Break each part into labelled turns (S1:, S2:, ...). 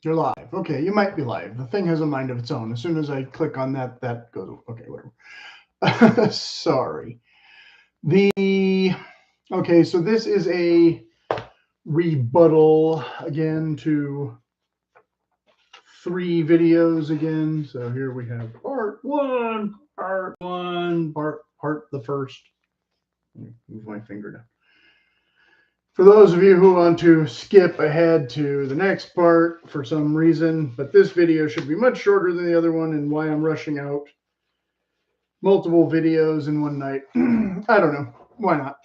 S1: You're live. Okay, you might be live. The thing has a mind of its own. As soon as I click on that, that goes. Okay, whatever. Sorry. The okay, so this is a rebuttal again to 3 videos again. So here we have part one, part the first. Move my finger down. For those of you who want to skip ahead to the next part for some reason, but this video should be much shorter than the other one, and why I'm rushing out multiple videos in one night. I don't know. Why not?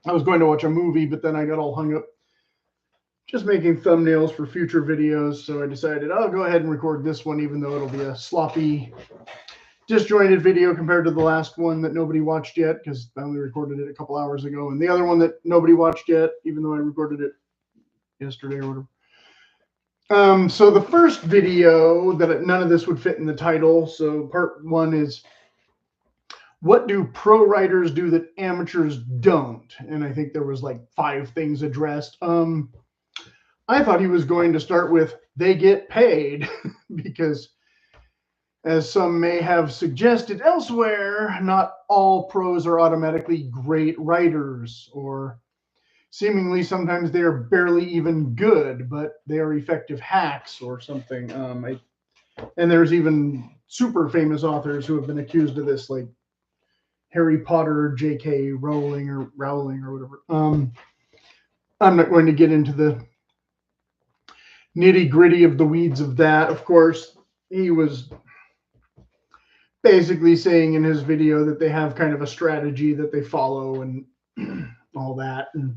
S1: I was going to watch a movie, but then I got all hung up just making thumbnails for future videos, so I decided I'll go ahead and record this one, even though it'll be a sloppy, disjointed video compared to the last one that nobody watched yet, because I only recorded it a couple hours ago, and the other one that nobody watched yet, even though I recorded it yesterday or whatever. So the first video, that none of this would fit in the title, so part 1 is, what do pro writers do that amateurs don't? And I think there was like 5 things addressed. I thought he was going to start with, they get paid, because as some may have suggested elsewhere, not all pros are automatically great writers, or seemingly sometimes they are barely even good, but they are effective hacks or something. And there's even super famous authors who have been accused of this, like Harry Potter, J.K. Rowling or whatever. I'm not going to get into the nitty gritty of the weeds of that. Of course, he was basically saying in his video that they have kind of a strategy that they follow and all that. And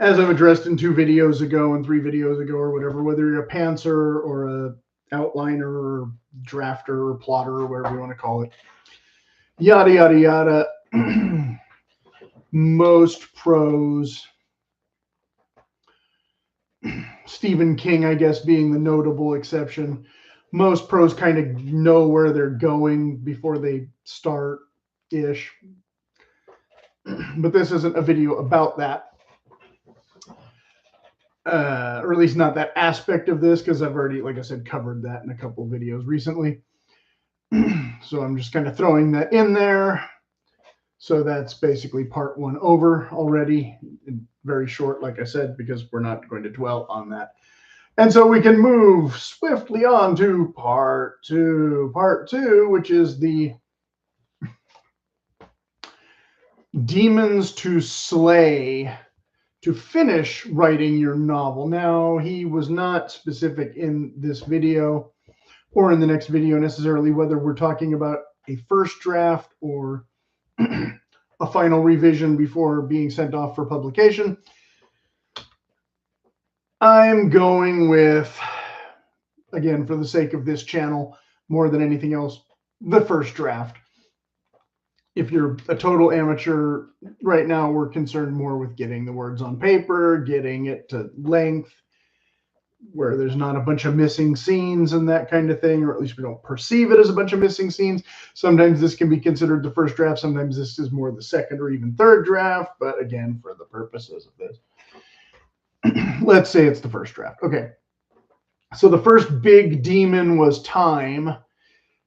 S1: as I've addressed in 2 videos ago and 3 videos ago or whatever, whether you're a pantser or a outliner or drafter or plotter or whatever you want to call it, yada, yada, yada, most pros, Stephen King, I guess, being the notable exception, most pros kind of know where they're going before they start-ish. But this isn't a video about that. Or at least not that aspect of this, because I've already, like I said, covered that in a couple of videos recently. So I'm just kind of throwing that in there. So that's basically part 1 over already. Very short, like I said, because we're not going to dwell on that. And so we can move swiftly on to part 2. Part 2, which is the demons to slay to finish writing your novel. Now, he was not specific in this video or in the next video necessarily whether we're talking about a first draft or a final revision before being sent off for publication. I'm going with, again, for the sake of this channel, more than anything else, the first draft. If you're a total amateur, right now we're concerned more with getting the words on paper, getting it to length, where there's not a bunch of missing scenes and that kind of thing, or at least we don't perceive it as a bunch of missing scenes. Sometimes this can be considered the first draft. Sometimes this is more the second or even third draft. But again, for the purposes of this, let's say it's the first draft. Okay. So the first big demon was time.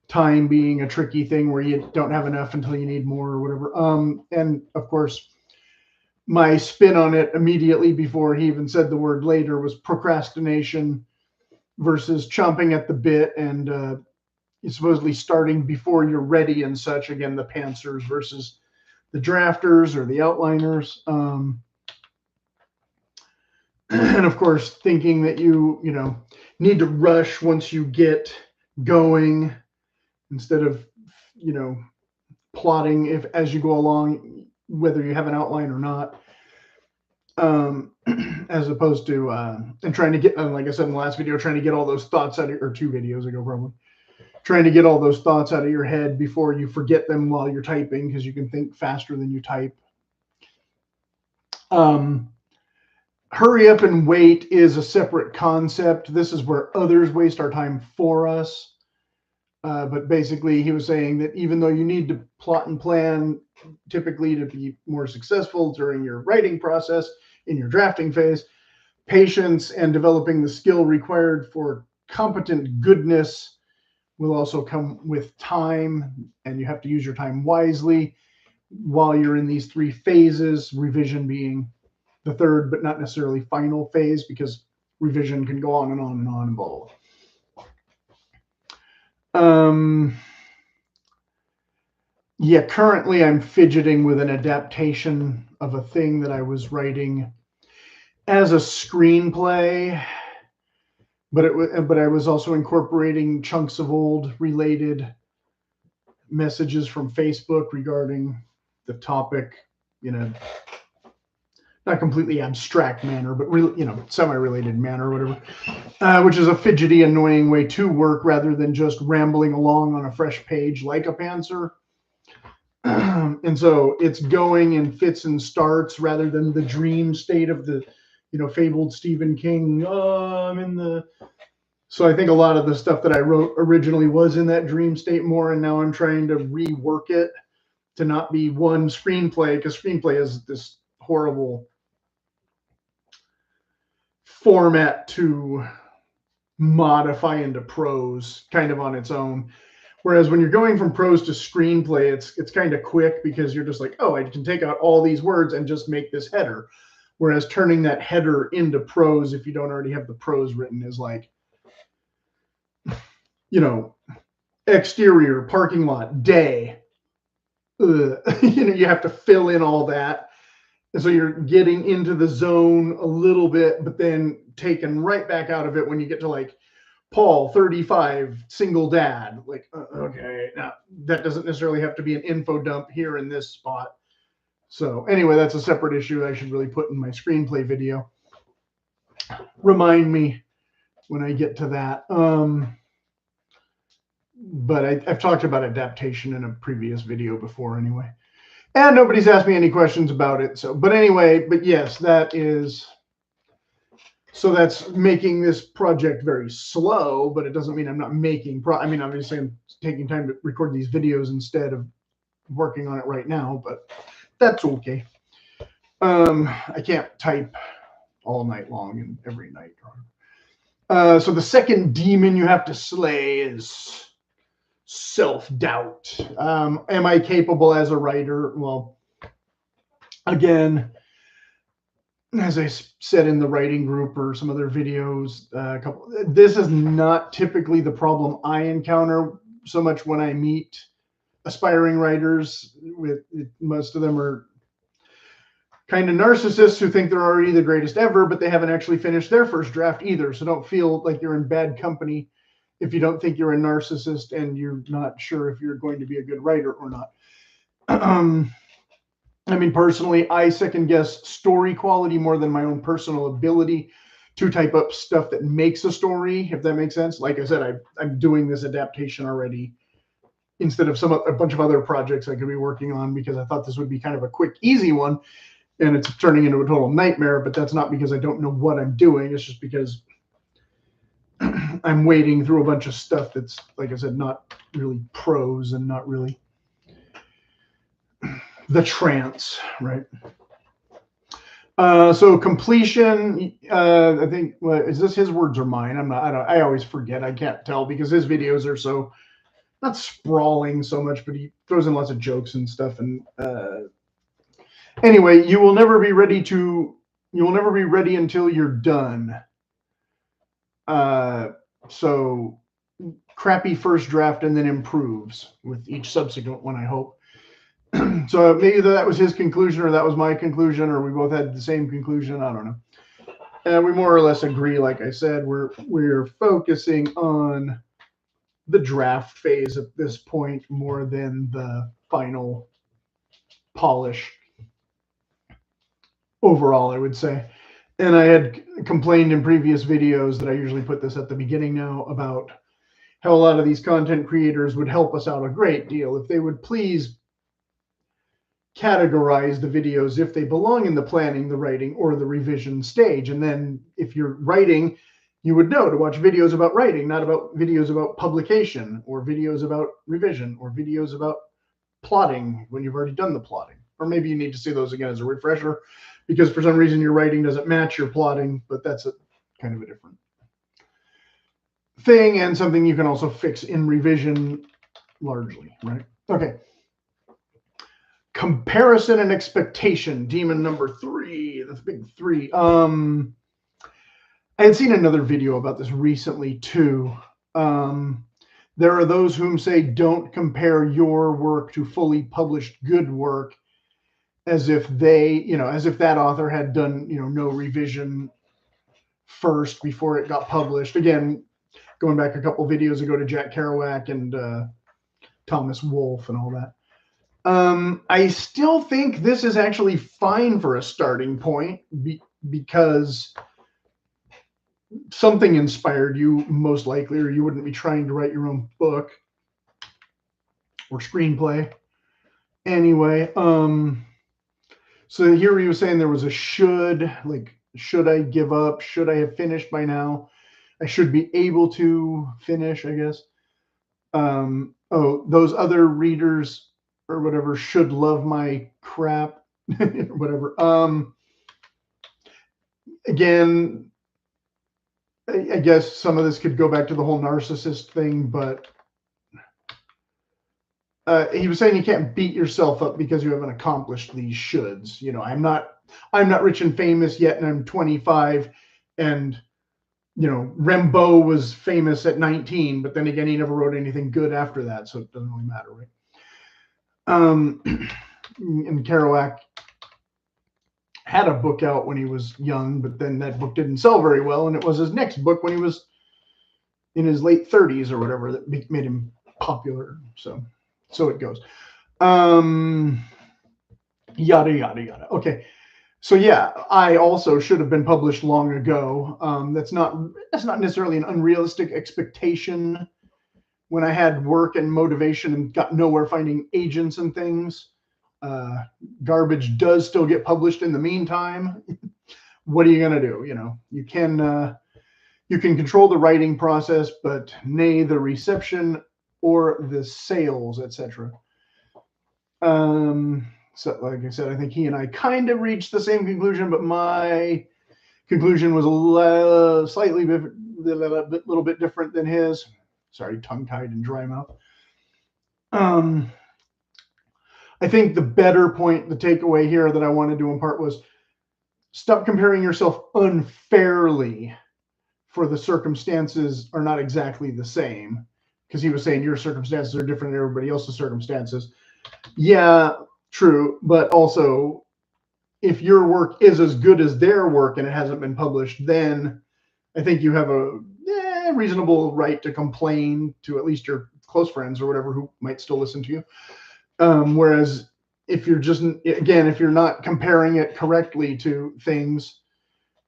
S1: Time being a tricky thing where you don't have enough until you need more or whatever. And of course, my spin on it immediately before he even said the word later was procrastination versus chomping at the bit and supposedly starting before you're ready and such. Again, the pantsers versus the drafters or the outliners. And of course, thinking that you need to rush once you get going instead of, plotting as you go along, whether you have an outline or not, as opposed to, and trying to get, like I said in the last video, trying to get all those thoughts out of, or 2 videos ago probably, trying to get all those thoughts out of your head before you forget them while you're typing, because you can think faster than you type. Hurry up and wait is a separate concept. This is where others waste our time for us. But basically, he was saying that even though you need to plot and plan typically to be more successful during your writing process in your drafting phase, Patience and developing the skill required for competent goodness will also come with time, and you have to use your time wisely while you're in these 3 phases, revision being the third, but not necessarily final phase, because revision can go on and on and on and blah, blah, blah. Yeah, currently I'm fidgeting with an adaptation of a thing that I was writing as a screenplay, but I was also incorporating chunks of old related messages from Facebook regarding the topic in a not completely abstract manner, but semi-related manner or whatever, which is a fidgety, annoying way to work rather than just rambling along on a fresh page like a pantser. And so it's going in fits and starts rather than the dream state of the, fabled Stephen King. I'm in the. So I think a lot of the stuff that I wrote originally was in that dream state more, and now I'm trying to rework it to not be one screenplay, because screenplay is this horrible format to modify into prose kind of on its own. Whereas when you're going from prose to screenplay, it's kind of quick, because you're just like, oh, I can take out all these words and just make this header. Whereas turning that header into prose, if you don't already have the prose written, is like, exterior, parking lot, day. You have to fill in all that. And so you're getting into the zone a little bit, but then taken right back out of it when you get to like Paul, 35, single dad. Like, okay, now that doesn't necessarily have to be an info dump here in this spot. So anyway, that's a separate issue I should really put in my screenplay video. Remind me when I get to that. But I've talked about adaptation in a previous video before anyway. And nobody's asked me any questions about it. So, but anyway, but yes, that is. So that's making this project very slow, but it doesn't mean I'm not making. Obviously, I'm taking time to record these videos instead of working on it right now, but that's okay. I can't type all night long and every night. So the second demon you have to slay is self-doubt. Am I capable as a writer? Well, again, as I said in the writing group or some other videos, this is not typically the problem I encounter so much when I meet aspiring writers. Most of them are kind of narcissists who think they're already the greatest ever, but they haven't actually finished their first draft either. So don't feel like you're in bad company if you don't think you're a narcissist and you're not sure if you're going to be a good writer or not. Personally, I second guess story quality more than my own personal ability to type up stuff that makes a story, if that makes sense. Like I said, I'm doing this adaptation already instead of a bunch of other projects I could be working on, because I thought this would be kind of a quick, easy one, and it's turning into a total nightmare. But that's not because I don't know what I'm doing. It's just because I'm wading through a bunch of stuff that's, like I said, not really prose and not really the trance, right? So completion, I think, is this his words or mine? I always forget. I can't tell because his videos are so, not sprawling so much, but he throws in lots of jokes and stuff. And anyway, you will never be ready until you're done. So crappy first draft and then improves with each subsequent one, I hope. So maybe that was his conclusion or that was my conclusion, or we both had the same conclusion. I don't know. And we more or less agree. Like I said, we're focusing on the draft phase at this point more than the final polish overall, I would say. And I had complained in previous videos that I usually put this at the beginning now about how a lot of these content creators would help us out a great deal if they would please categorize the videos if they belong in the planning, the writing, or the revision stage. And then if you're writing, you would know to watch videos about writing, not about videos about publication, or videos about revision, or videos about plotting when you've already done the plotting, or maybe you need to see those again as a refresher, because for some reason your writing doesn't match your plotting, but that's a kind of a different thing and something you can also fix in revision largely, right? Okay. Comparison and expectation, demon number 3, that's big 3. I had seen another video about this recently too. There are those whom say don't compare your work to fully published good work, as if they, as if that author had done, no revision first before it got published. Again, going back a couple videos ago to Jack Kerouac and Thomas Wolfe and all that. I still think this is actually fine for a starting point because something inspired you, most likely, or you wouldn't be trying to write your own book or screenplay. Anyway, so here he was saying there was a should, like, should I give up? Should I have finished by now? I should be able to finish, I guess. Oh, those other readers or whatever should love my crap, whatever. Again, I guess some of this could go back to the whole narcissist thing, but he was saying you can't beat yourself up because you haven't accomplished these shoulds. I'm not rich and famous yet, and I'm 25, and Rimbaud was famous at 19, but then again, he never wrote anything good after that, so it doesn't really matter, right? And Kerouac had a book out when he was young, but then that book didn't sell very well, and it was his next book when he was in his late 30s or whatever that made him popular. So it goes. Yada yada yada. Okay. So yeah, I also should have been published long ago. That's not necessarily an unrealistic expectation. When I had work and motivation and got nowhere finding agents and things, garbage does still get published in the meantime. What are you gonna do? You can control the writing process, but nay the reception or the sales, etc. So like I said, I think he and I kind of reached the same conclusion, but my conclusion was a slightly little bit different than his. Sorry, tongue-tied and dry mouth. I think the better point, the takeaway here that I wanted to impart was stop comparing yourself unfairly, for the circumstances are not exactly the same. Because he was saying your circumstances are different than everybody else's circumstances. Yeah, true. But also, if your work is as good as their work and it hasn't been published, then I think you have a reasonable right to complain to at least your close friends or whatever who might still listen to you. Whereas if you're if you're not comparing it correctly to things,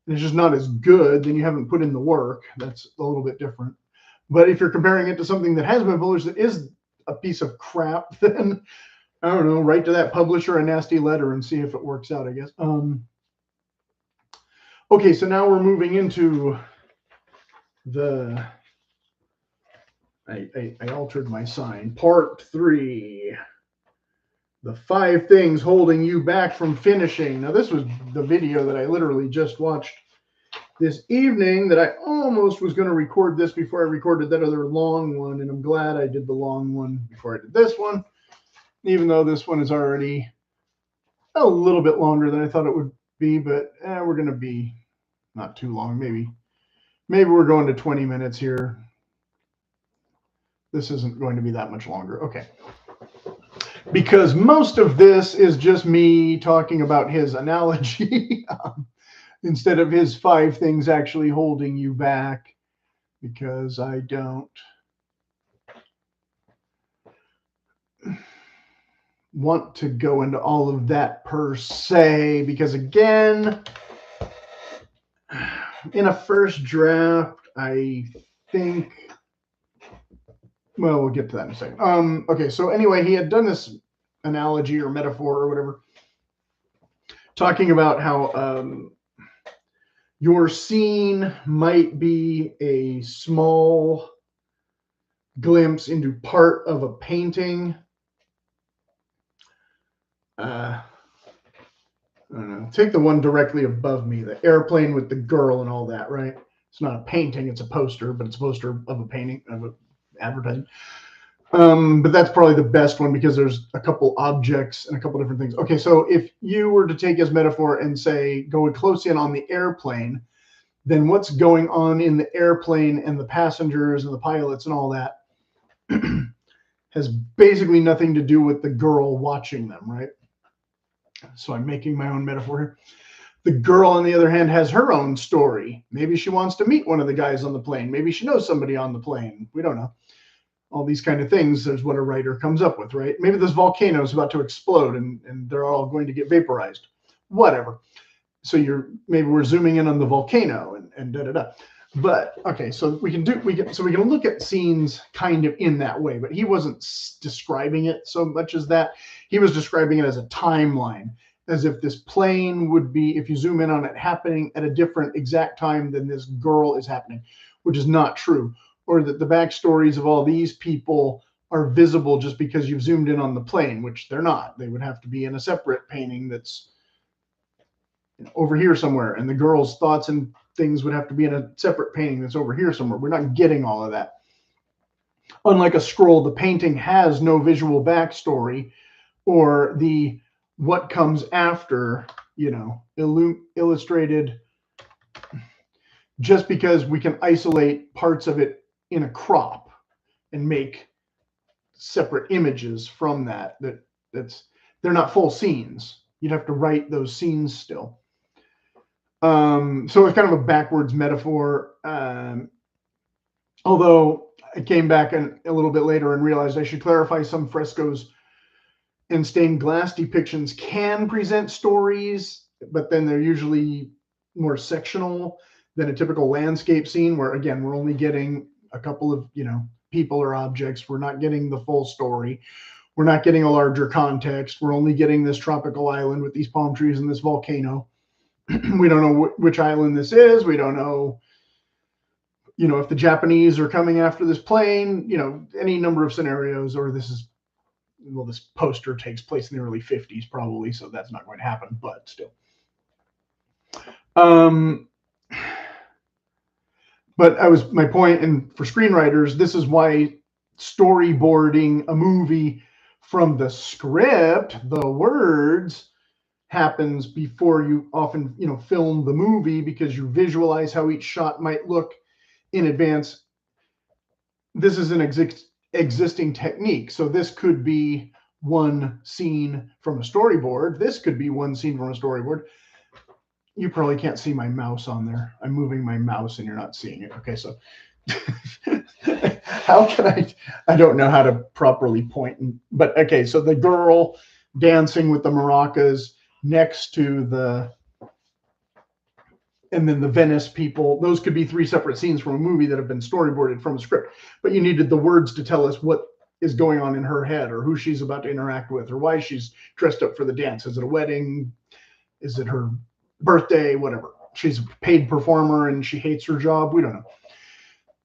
S1: and it's just not as good, then you haven't put in the work. That's a little bit different. But if you're comparing it to something that has been published that is a piece of crap, then I don't know, write to that publisher a nasty letter and see if it works out, I guess. Okay, so now we're moving into I altered my sign. Part 3. The 5 things holding you back from finishing. Now, this was the video that I literally just watched this evening that I almost was going to record this before I recorded that other long one, and I'm glad I did the long one before I did this one, even though this one is already a little bit longer than I thought it would be, but we're going to be not too long. Maybe we're going to 20 minutes here. This isn't going to be that much longer. Okay. Because most of this is just me talking about his analogy instead of his 5 things actually holding you back, because I don't want to go into all of that per se, because again, in a first draft, I think, well, we'll get to that in a second. Okay, so anyway, he had done this analogy or metaphor or whatever, talking about how your scene might be a small glimpse into part of a painting. I don't know. Take the one directly above me, the airplane with the girl and all that, right? It's not a painting, it's a poster, but it's a poster of a painting, of an advertising. But that's probably the best one because there's a couple objects and a couple different things. Okay, so if you were to take as metaphor and say, go close in on the airplane, then what's going on in the airplane and the passengers and the pilots and all that has basically nothing to do with the girl watching them, right? So I'm making my own metaphor here. The girl, on the other hand, has her own story. Maybe she wants to meet one of the guys on the plane. Maybe she knows somebody on the plane. We don't know. All these kind of things is what a writer comes up with, right? Maybe this volcano is about to explode and they're all going to get vaporized. Whatever. So maybe we're zooming in on the volcano and da da da. But okay, so we can look at scenes kind of in that way, but he wasn't describing it so much as that. He was describing it as a timeline, as if this plane would be, if you zoom in on it, happening at a different exact time than this girl is happening, which is not true. Or that the backstories of all these people are visible just because you've zoomed in on the plane, which they're not. They would have to be in a separate painting that's over here somewhere, and the girl's thoughts and things would have to be in a separate painting that's over here somewhere. We're not getting all of that. Unlike a scroll, the painting has no visual backstory or the what comes after, illustrated, just because we can isolate parts of it in a crop and make separate images from that. They're not full scenes. You'd have to write those scenes still. So it's kind of a backwards metaphor. Although I came back a little bit later and realized I should clarify some frescoes and stained glass depictions can present stories, but then they're usually more sectional than a typical landscape scene where, again, we're only getting a couple of, people or objects. We're not getting the full story. We're not getting a larger context. We're only getting this tropical island with these palm trees and this volcano. We don't know which island this is. We don't know, if the Japanese are coming after this plane, any number of scenarios, or this poster takes place in the early 50s probably, so that's not going to happen, but still. But my point, and for screenwriters, this is why storyboarding a movie from the script, the words, happens before you often, film the movie, because you visualize how each shot might look in advance. This is an existing technique. So this could be one scene from a storyboard. This could be one scene from a storyboard. You probably can't see my mouse on there. I'm moving my mouse and you're not seeing it. Okay, so how can I don't know how to properly point. But okay, so the girl dancing with the maracas next to and then the Venice people, those could be three separate scenes from a movie that have been storyboarded from a script. But you needed the words to tell us what is going on in her head, or who she's about to interact with, or why she's dressed up for the dance. Is it a wedding? Is it her birthday? Whatever. She's a paid performer and she hates her job. We don't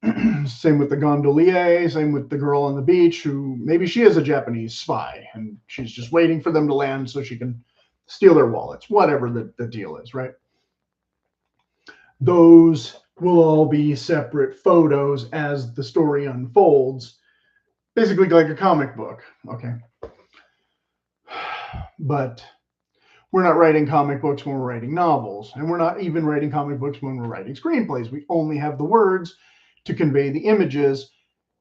S1: know. Same with the gondolier, same with the girl on the beach, who maybe she is a Japanese spy and she's just waiting for them to land so she can steal their wallets, whatever the deal is, right? Those will all be separate photos as the story unfolds, basically like a comic book. Okay. But we're not writing comic books when we're writing novels, and we're not even writing comic books when we're writing screenplays. We only have the words to convey the images,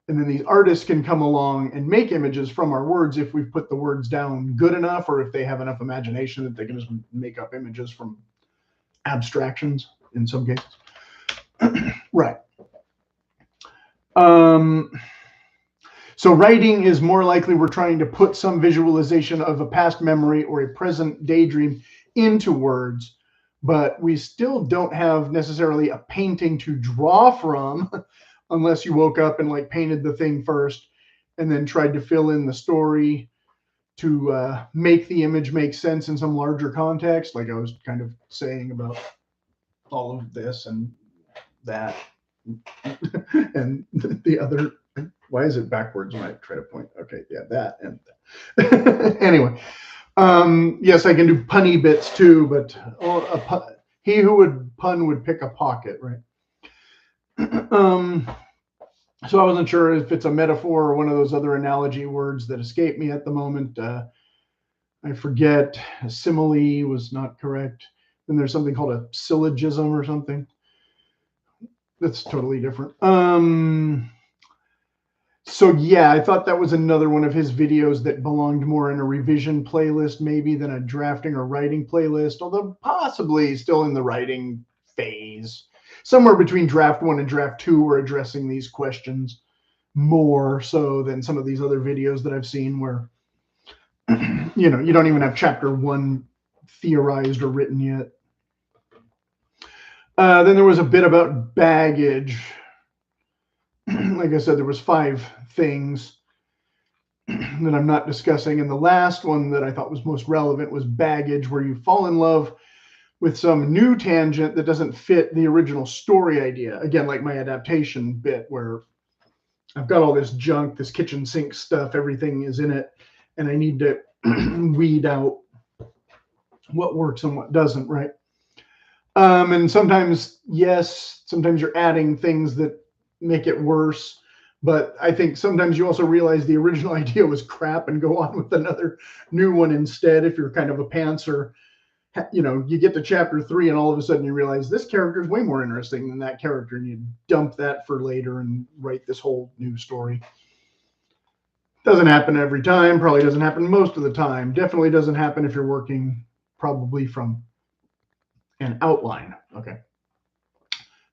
S1: and then these artists can come along and make images from our words if we've put the words down good enough, or if they have enough imagination that they can just make up images from abstractions in some cases. Right. So writing is more likely we're trying to put some visualization of a past memory or a present daydream into words, but we still don't have necessarily a painting to draw from unless you woke up and painted the thing first and then tried to fill in the story to make the image make sense in some larger context, like I was kind of saying about all of this and that and the other. Why is it backwards when I try to point? Okay, yeah, that and that. Anyway, Yes, I can do punny bits too, but he who would pun would pick a pocket, right? So I wasn't sure if it's a metaphor or one of those other analogy words that escape me at the moment. I forget. A simile was not correct. Then there's something called a syllogism or something. That's totally different. So yeah, I thought that was another one of his videos that belonged more in a revision playlist maybe than a drafting or writing playlist, although possibly still in the writing phase. Somewhere between draft 1 and draft 2, we're addressing these questions more so than some of these other videos that I've seen where, you know, you don't even have chapter 1 theorized or written yet. Then there was a bit about baggage. Like I said, there was 5 things that I'm not discussing. And the last one that I thought was most relevant was baggage, where you fall in love with some new tangent that doesn't fit the original story idea. Again, like my adaptation bit where I've got all this junk, this kitchen sink stuff, everything is in it, and I need to weed out what works and what doesn't, right? And sometimes, yes, sometimes you're adding things that make it worse. But I think sometimes you also realize the original idea was crap and go on with another new one instead. If you're kind of a pantser, you know, you get to chapter 3 and all of a sudden you realize this character is way more interesting than that character, and you dump that for later and write this whole new story. Doesn't happen every time, probably doesn't happen most of the time. Definitely doesn't happen if you're working probably from an outline. Okay.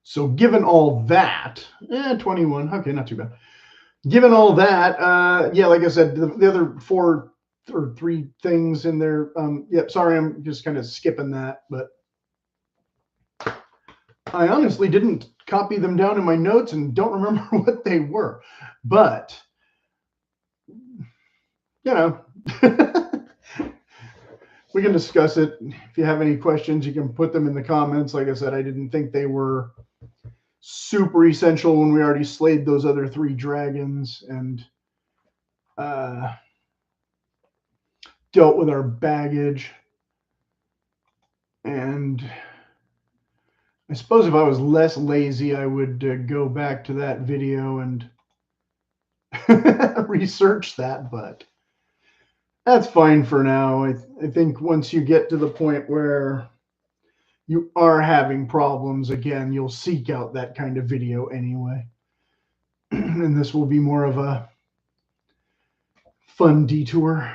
S1: So given all that, 21, okay, not too bad. Given all that, yeah, like I said, the other 4 or 3 things in there, yep, sorry, I'm just kind of skipping that, but I honestly didn't copy them down in my notes and don't remember what they were, but, you know, we can discuss it. If you have any questions, you can put them in the comments. Like I said, I didn't think they were super essential when we already slayed those other 3 dragons and dealt with our baggage. And I suppose if I was less lazy, I would go back to that video and research that, but that's fine for now. I think once you get to the point where you are having problems again, you'll seek out that kind of video anyway. And this will be more of a fun detour.